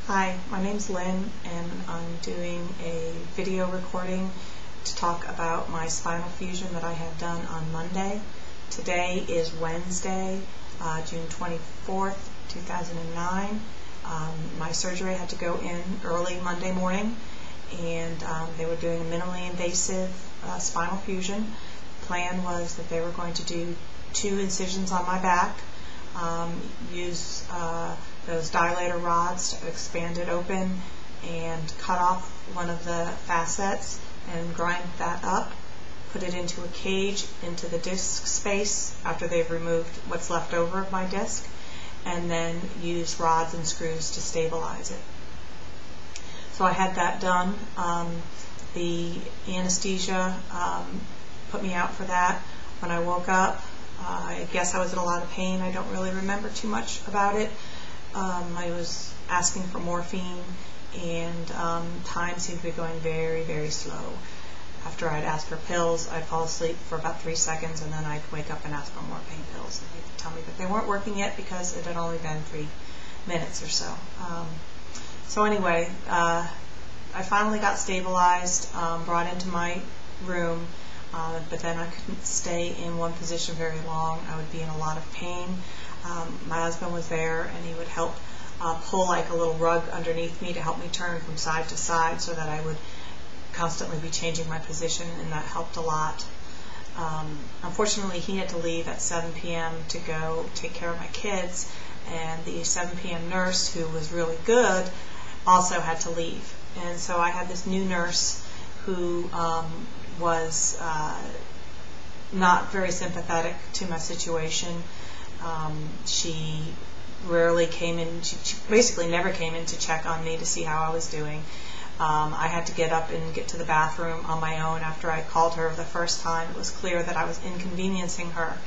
Hi, my name's Lynn, and I'm doing a video recording to talk about my spinal fusion that I had done on Monday. Today is Wednesday, June 24th, 2009. My surgery had to go in early Monday morning, and they were doing a minimally invasive spinal fusion. The plan was that they were going to do 2 incisions on my back, use those dilator rods to expand it open and cut off one of the facets and grind that up, put it into a cage into the disc space after they've removed what's left over of my disc, and then use rods and screws to stabilize it. So I had that done. The anesthesia put me out for that. When I woke up, I guess I was in a lot of pain. I don't really remember too much about it. I was asking for morphine, and time seemed to be going very, very slow. After I'd asked for pills, I'd fall asleep for about 3 seconds, and then I'd wake up and ask for more pain pills. And they'd tell me that they weren't working yet because it had only been 3 minutes or so. So anyway, I finally got stabilized, brought into my room, but then I couldn't stay in one position very long. I would be in a lot of pain. My husband was there, and he would help pull like a little rug underneath me to help me turn from side to side so that I would constantly be changing my position, and that helped a lot. Unfortunately, he had to leave at 7 p.m. to go take care of my kids, and the 7 p.m. nurse, who was really good, also had to leave. And so I had this new nurse who was not very sympathetic to my situation. She rarely came in, she basically never came in to check on me to see how I was doing. I had to get up and get to the bathroom on my own after I called her the first time. It was clear that I was inconveniencing her,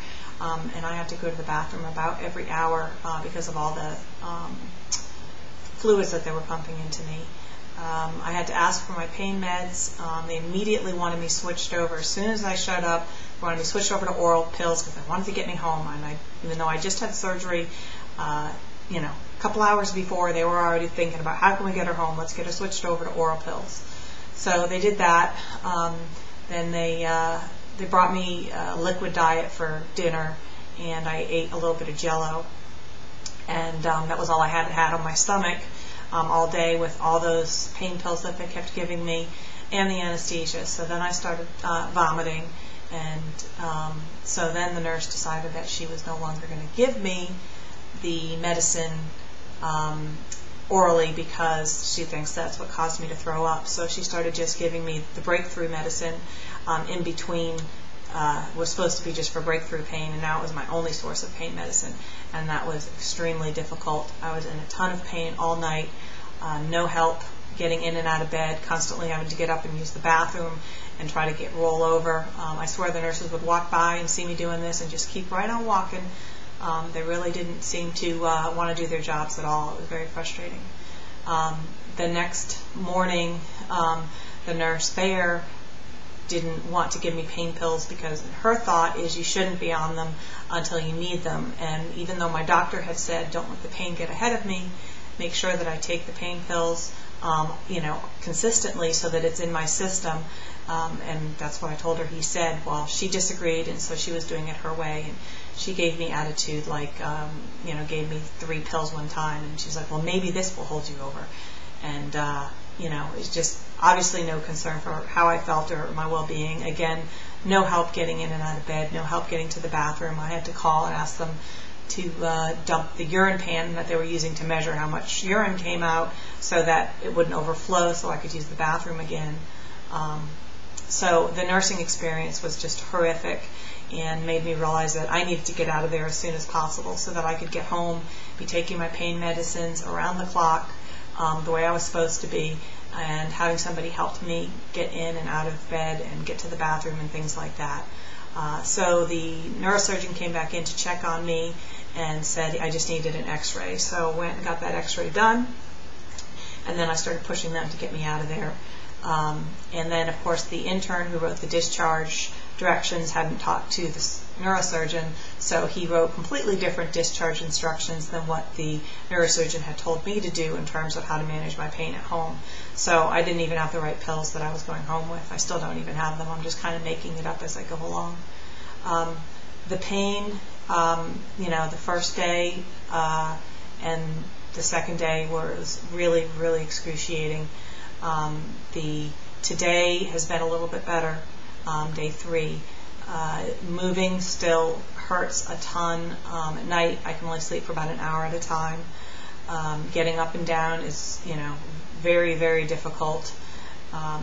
and I had to go to the bathroom about every hour because of all the fluids that they were pumping into me. I had to ask for my pain meds. They immediately wanted me switched over. As soon as I showed up, they wanted me switched over to oral pills because they wanted to get me home. And even though I just had surgery, a couple hours before, they were already thinking about how can we get her home. Let's get her switched over to oral pills. So they did that. Then they brought me a liquid diet for dinner, and I ate a little bit of Jell-O. And that was all I had on my stomach all day, with all those pain pills that they kept giving me and the anesthesia. So then I started vomiting, and so then the nurse decided that she was no longer going to give me the medicine orally because she thinks that's what caused me to throw up. So she started just giving me the breakthrough medicine in between. Was supposed to be just for breakthrough pain, and now it was my only source of pain medicine, and that was extremely difficult. I was in a ton of pain all night, no help getting in and out of bed, constantly having to get up and use the bathroom and try to roll over. I swear the nurses would walk by and see me doing this and just keep right on walking. They really didn't seem to want to do their jobs at all. It was very frustrating. The next morning, the nurse there didn't want to give me pain pills because her thought is you shouldn't be on them until you need them. And even though my doctor had said don't let the pain get ahead of me, make sure that I take the pain pills consistently so that it's in my system, and that's what I told her. He said, well, she disagreed, and so she was doing it her way, and she gave me attitude like gave me 3 pills one time, and she's like, well, maybe this will hold you over. And it's just obviously no concern for how I felt or my well-being. Again, no help getting in and out of bed, no help getting to the bathroom. I had to call and ask them to dump the urine pan that they were using to measure how much urine came out so that it wouldn't overflow so I could use the bathroom again. So the nursing experience was just horrific and made me realize that I needed to get out of there as soon as possible so that I could get home, be taking my pain medicines around the clock, the way I was supposed to be, and having somebody help me get in and out of bed and get to the bathroom and things like that. So the neurosurgeon came back in to check on me and said I just needed an x-ray. So I went and got that x-ray done, and then I started pushing them to get me out of there. And then, of course, the intern who wrote the discharge directions, hadn't talked to the neurosurgeon, so he wrote completely different discharge instructions than what the neurosurgeon had told me to do in terms of how to manage my pain at home. So I didn't even have the right pills that I was going home with. I still don't even have them. I'm just kind of making it up as I go along. The pain, the first day and the second day was really, really excruciating. Today has been a little bit better, day 3. Moving still hurts a ton. At night I can only sleep for about an hour at a time. Getting up and down is, very, very difficult.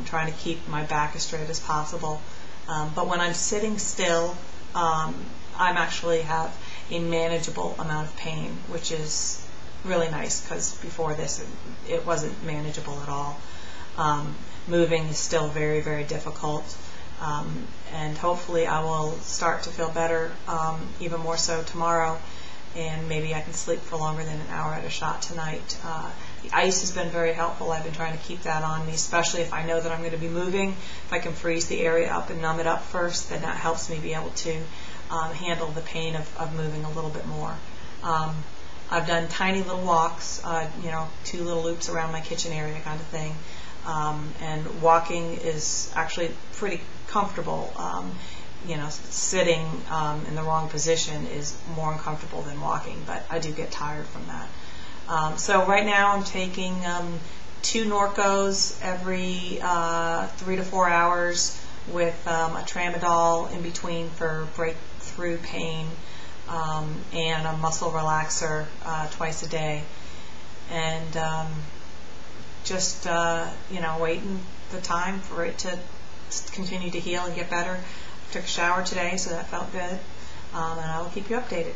Trying to keep my back as straight as possible. But when I'm sitting still, I actually have a manageable amount of pain, which is really nice, because before this it wasn't manageable at all. Moving is still very, very difficult, and hopefully I will start to feel better, even more so tomorrow, and maybe I can sleep for longer than an hour at a shot tonight. The ice has been very helpful. I've been trying to keep that on me, especially if I know that I'm going to be moving. If I can freeze the area up and numb it up first, then that helps me be able to handle the pain of moving a little bit more. I've done tiny little walks, 2 little loops around my kitchen area kind of thing. And walking is actually pretty comfortable. Sitting in the wrong position is more uncomfortable than walking, but I do get tired from that. So right now I'm taking 2 Norcos every 3 to 4 hours with a tramadol in between for breakthrough pain, and a muscle relaxer twice a day. And just waiting the time for it to continue to heal and get better. I took a shower today, so that felt good, and I will keep you updated.